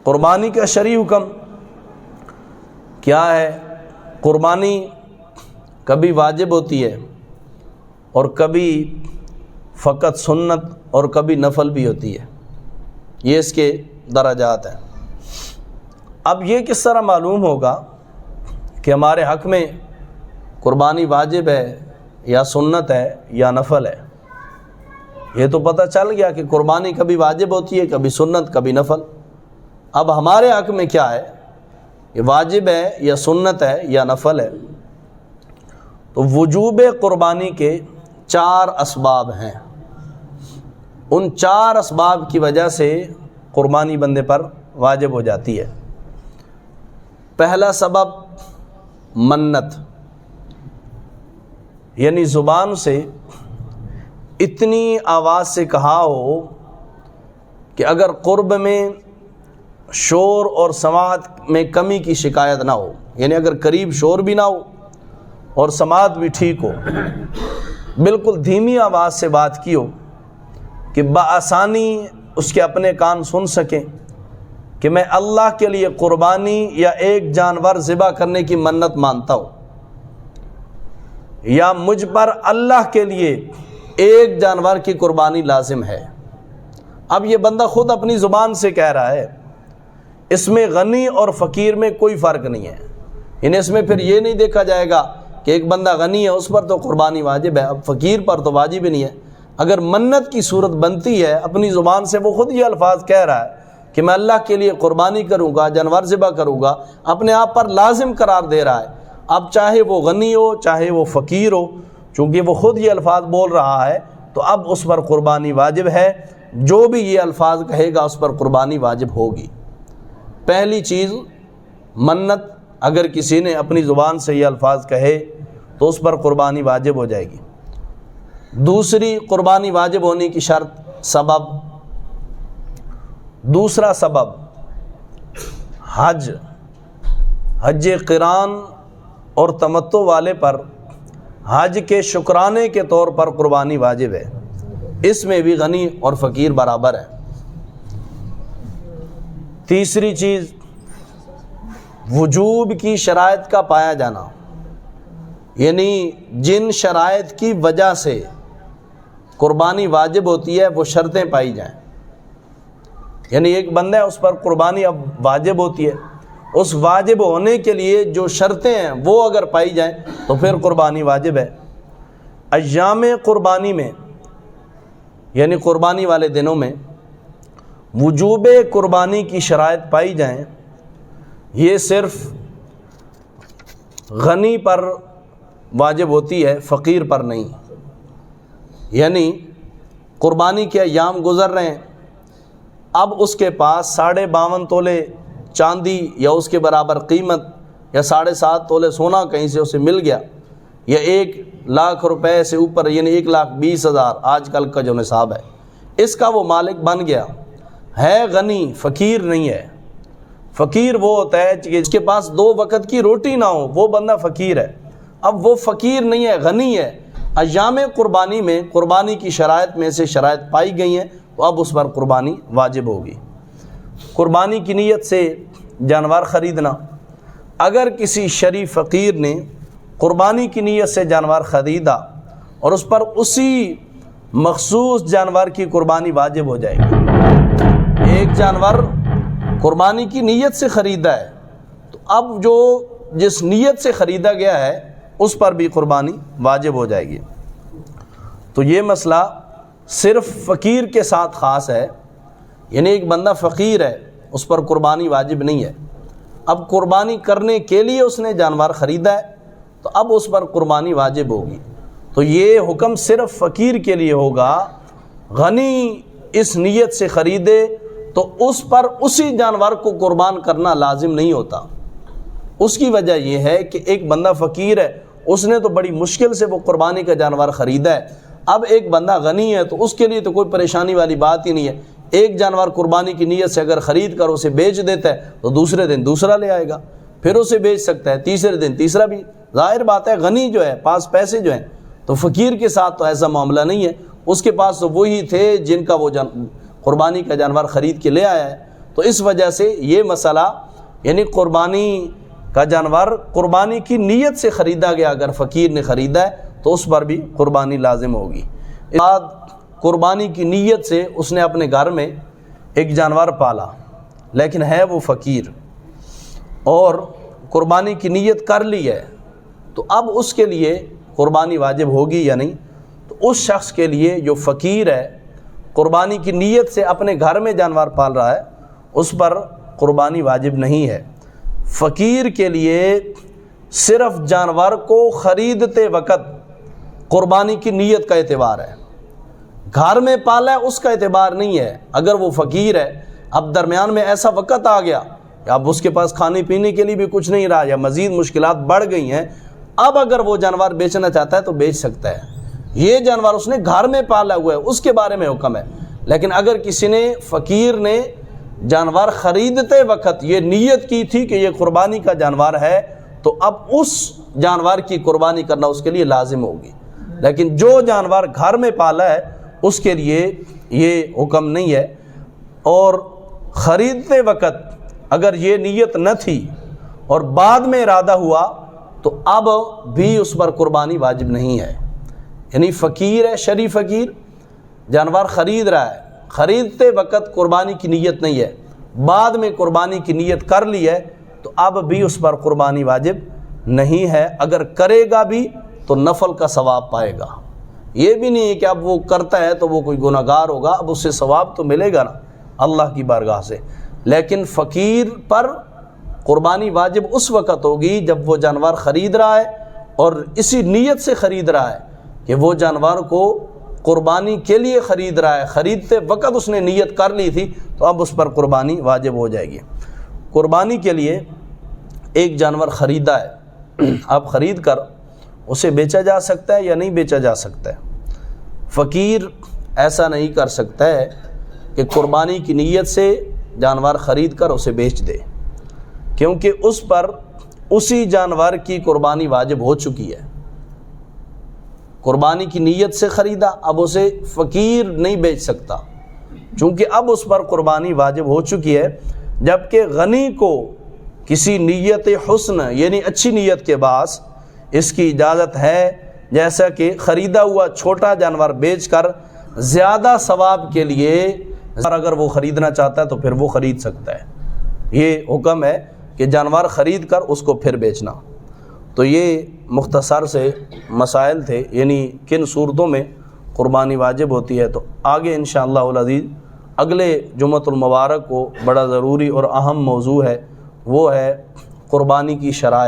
قربانی کا شرعی حکم کیا ہے؟ قربانی کبھی واجب ہوتی ہے اور کبھی فقط سنت اور کبھی نفل بھی ہوتی ہے، یہ اس کے درجات ہیں۔ اب یہ کس طرح معلوم ہوگا کہ ہمارے حق میں قربانی واجب ہے یا سنت ہے یا نفل ہے؟ یہ تو پتہ چل گیا کہ قربانی کبھی واجب ہوتی ہے، کبھی سنت، کبھی نفل۔ اب ہمارے حق میں کیا ہے؟ یہ واجب ہے یا سنت ہے یا نفل ہے؟ تو وجوب قربانی کے 4 اسباب ہیں، ان 4 اسباب کی وجہ سے قربانی بندے پر واجب ہو جاتی ہے۔ پہلا سبب منت، یعنی زبان سے اتنی آواز سے کہا ہو کہ اگر قرب میں شور اور سماعت میں کمی کی شکایت نہ ہو، یعنی اگر قریب شور بھی نہ ہو اور سماعت بھی ٹھیک ہو، بالکل دھیمی آواز سے بات کی ہو کہ بآسانی اس کے اپنے کان سن سکیں کہ میں اللہ کے لیے قربانی یا ایک جانور ذبح کرنے کی منت مانتا ہوں، یا مجھ پر اللہ کے لیے ایک جانور کی قربانی لازم ہے۔ اب یہ بندہ خود اپنی زبان سے کہہ رہا ہے، اس میں غنی اور فقیر میں کوئی فرق نہیں ہے، یعنی اس میں پھر یہ نہیں دیکھا جائے گا کہ ایک بندہ غنی ہے اس پر تو قربانی واجب ہے، اب فقیر پر تو واجب ہی نہیں ہے۔ اگر منت کی صورت بنتی ہے، اپنی زبان سے وہ خود یہ الفاظ کہہ رہا ہے کہ میں اللہ کے لیے قربانی کروں گا، جانور ذبح کروں گا، اپنے آپ پر لازم قرار دے رہا ہے۔ اب چاہے وہ غنی ہو چاہے وہ فقیر ہو، چونکہ وہ خود یہ الفاظ بول رہا ہے تو اب اس پر قربانی واجب ہے، جو بھی یہ الفاظ کہے گا اس پر قربانی واجب ہوگی۔ پہلی چیز منت، اگر کسی نے اپنی زبان سے یہ الفاظ کہے تو اس پر قربانی واجب ہو جائے گی۔ دوسری قربانی واجب ہونے کی شرط سبب، دوسرا سبب حج قران اور تمتع والے پر حج کے شکرانے کے طور پر قربانی واجب ہے، اس میں بھی غنی اور فقیر برابر ہے۔ تیسری چیز وجوب کی شرائط کا پایا جانا، یعنی جن شرائط کی وجہ سے قربانی واجب ہوتی ہے وہ شرطیں پائی جائیں، یعنی ایک بندہ ہے اس پر قربانی اب واجب ہوتی ہے، اس واجب ہونے کے لیے جو شرطیں ہیں وہ اگر پائی جائیں تو پھر قربانی واجب ہے۔ ایام قربانی میں، یعنی قربانی والے دنوں میں وجوب قربانی کی شرائط پائی جائیں، یہ صرف غنی پر واجب ہوتی ہے، فقیر پر نہیں۔ یعنی قربانی کے ایام گزر رہے ہیں، اب اس کے پاس 52.5 تولے چاندی یا اس کے برابر قیمت یا 7.5 تولے سونا کہیں سے اسے مل گیا، یا 1 لاکھ روپے سے اوپر، یعنی 1,20,000 آج کل کا جو نصاب ہے، اس کا وہ مالک بن گیا ہے، غنی، فقیر نہیں ہے۔ فقیر وہ ہوتا ہے کہ جس کے پاس 2 وقت کی روٹی نہ ہو، وہ بندہ فقیر ہے۔ اب وہ فقیر نہیں ہے، غنی ہے۔ ایام قربانی میں قربانی کی شرائط میں سے شرائط پائی گئی ہیں تو اب اس پر قربانی واجب ہوگی۔ قربانی کی نیت سے جانور خریدنا، اگر کسی شریف فقیر نے قربانی کی نیت سے جانور خریدا اور اس پر اسی مخصوص جانور کی قربانی واجب ہو جائے گی۔ ایک جانور قربانی کی نیت سے خریدا ہے تو اب جو جس نیت سے خریدا گیا ہے اس پر بھی قربانی واجب ہو جائے گی۔ تو یہ مسئلہ صرف فقیر کے ساتھ خاص ہے، یعنی ایک بندہ فقیر ہے اس پر قربانی واجب نہیں ہے، اب قربانی کرنے کے لیے اس نے جانور خریدا ہے تو اب اس پر قربانی واجب ہوگی۔ تو یہ حکم صرف فقیر کے لیے ہوگا، غنی اس نیت سے خریدے تو اس پر اسی جانور کو قربان کرنا لازم نہیں ہوتا۔ اس کی وجہ یہ ہے کہ ایک بندہ فقیر ہے، اس نے تو بڑی مشکل سے وہ قربانی کا جانور خریدا ہے، اب ایک بندہ غنی ہے تو اس کے لیے تو کوئی پریشانی والی بات ہی نہیں ہے۔ ایک جانور قربانی کی نیت سے اگر خرید کر اسے بیچ دیتا ہے تو دوسرے دن دوسرا لے آئے گا، پھر اسے بیچ سکتا ہے، تیسرے دن تیسرا بھی۔ ظاہر بات ہے غنی جو ہے، پاس پیسے جو ہیں، تو فقیر کے ساتھ تو ایسا معاملہ نہیں ہے، اس کے پاس تو وہی تھے جن کا وہ قربانی کا جانور خرید کے لے آیا ہے، تو اس وجہ سے یہ مسئلہ یعنی قربانی کا جانور قربانی کی نیت سے خریدا گیا، اگر فقیر نے خریدا ہے تو اس پر بھی قربانی لازم ہوگی۔ اس بعد قربانی کی نیت سے اس نے اپنے گھر میں ایک جانور پالا، لیکن ہے وہ فقیر اور قربانی کی نیت کر لی ہے، تو اب اس کے لیے قربانی واجب ہوگی یا نہیں؟ تو اس شخص کے لیے جو فقیر ہے، قربانی کی نیت سے اپنے گھر میں جانور پال رہا ہے، اس پر قربانی واجب نہیں ہے۔ فقیر کے لیے صرف جانور کو خریدتے وقت قربانی کی نیت کا اعتبار ہے، گھر میں پالا ہے اس کا اعتبار نہیں ہے۔ اگر وہ فقیر ہے، اب درمیان میں ایسا وقت آ گیا کہ اب اس کے پاس کھانے پینے کے لیے بھی کچھ نہیں رہا یا مزید مشکلات بڑھ گئی ہیں، اب اگر وہ جانور بیچنا چاہتا ہے تو بیچ سکتا ہے۔ یہ جانور اس نے گھر میں پالا ہوا ہے، اس کے بارے میں حکم ہے۔ لیکن اگر کسی نے فقیر نے جانور خریدتے وقت یہ نیت کی تھی کہ یہ قربانی کا جانور ہے، تو اب اس جانور کی قربانی کرنا اس کے لیے لازم ہوگی۔ لیکن جو جانور گھر میں پالا ہے اس کے لیے یہ حکم نہیں ہے۔ اور خریدتے وقت اگر یہ نیت نہ تھی اور بعد میں ارادہ ہوا تو اب بھی اس پر قربانی واجب نہیں ہے۔ یعنی فقیر ہے، شرعی فقیر، جانور خرید رہا ہے، خریدتے وقت قربانی کی نیت نہیں ہے، بعد میں قربانی کی نیت کر لی ہے، تو اب بھی اس پر قربانی واجب نہیں ہے۔ اگر کرے گا بھی تو نفل کا ثواب پائے گا۔ یہ بھی نہیں ہے کہ اب وہ کرتا ہے تو وہ کوئی گناہگار ہوگا، اب اس سے ثواب تو ملے گا نا اللہ کی بارگاہ سے۔ لیکن فقیر پر قربانی واجب اس وقت ہوگی جب وہ جانور خرید رہا ہے اور اسی نیت سے خرید رہا ہے کہ وہ جانور کو قربانی کے لیے خرید رہا ہے، خریدتے وقت اس نے نیت کر لی تھی، تو اب اس پر قربانی واجب ہو جائے گی۔ قربانی کے لیے ایک جانور خریدا ہے، اب خرید کر اسے بیچا جا سکتا ہے یا نہیں بیچا جا سکتا ہے؟ فقیر ایسا نہیں کر سکتا ہے کہ قربانی کی نیت سے جانور خرید کر اسے بیچ دے، کیونکہ اس پر اسی جانور کی قربانی واجب ہو چکی ہے۔ قربانی کی نیت سے خریدا، اب اسے فقیر نہیں بیچ سکتا، چونکہ اب اس پر قربانی واجب ہو چکی ہے۔ جبکہ غنی کو کسی نیت حسن یعنی اچھی نیت کے باعث اس کی اجازت ہے، جیسا کہ خریدا ہوا چھوٹا جانور بیچ کر زیادہ ثواب کے لیے اگر وہ خریدنا چاہتا ہے تو پھر وہ خرید سکتا ہے۔ یہ حکم ہے کہ جانور خرید کر اس کو پھر بیچنا۔ تو یہ مختصر سے مسائل تھے، یعنی کن صورتوں میں قربانی واجب ہوتی ہے۔ تو آگے انشاءاللہ العزیز اگلے جمعۃ المبارک کو بڑا ضروری اور اہم موضوع ہے، وہ ہے قربانی کی شرائط۔